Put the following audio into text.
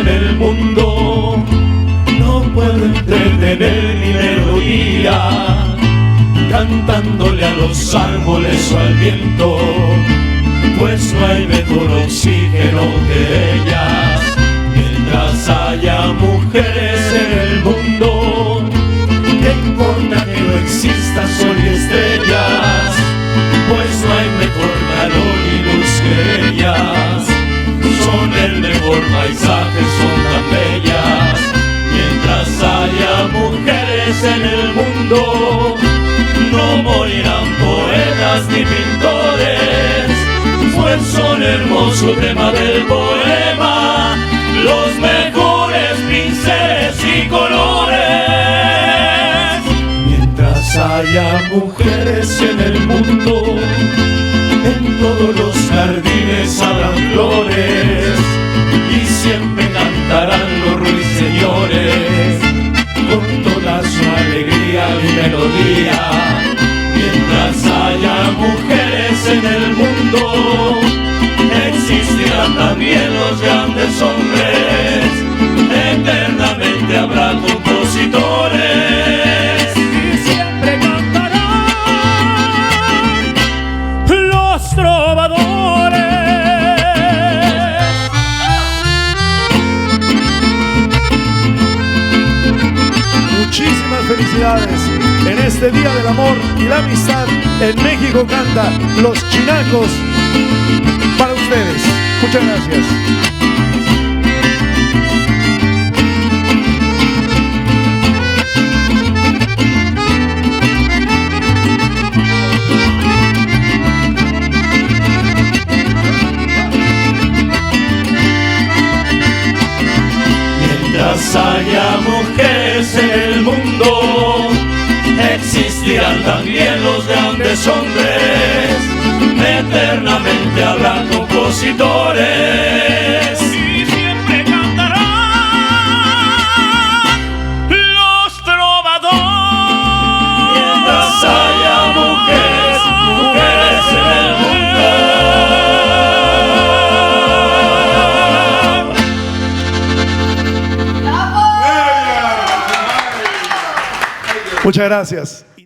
en el mundo, no puedo entretener mi melodía cantándole a los árboles o al viento, pues no hay mejor oxígeno que ellas. Mientras haya mujeres en el mundo, ¿qué importa que no exista sol y estrellas? Pues no hay mejor calor y luz que ellas. Son el mejor paisaje, son tan bellas. Mientras haya mujeres en el mundo, no morirán poetas ni pintores, pues son hermoso tema del poema, los mejores pinceles y colores. Mientras haya mujeres en el mundo, en todos los jardines habrán flores y siempre cantarán los ruiseñores con toda su alegría y melodía. Mientras haya mujeres en el mundo, existirán también los grandes hombres, eternamente habrá compositores y siempre cantarán los trovadores. Muchísimas felicidades en este Día del Amor y la Amistad. En México canta Los Chinacos para ustedes. Muchas gracias. Mientras haya mujeres en el mundo, existirán también los grandes hombres, eternamente habrá compositores y siempre cantarán los trovadores. Mientras haya mujeres, mujeres en el mundo. Muchas gracias.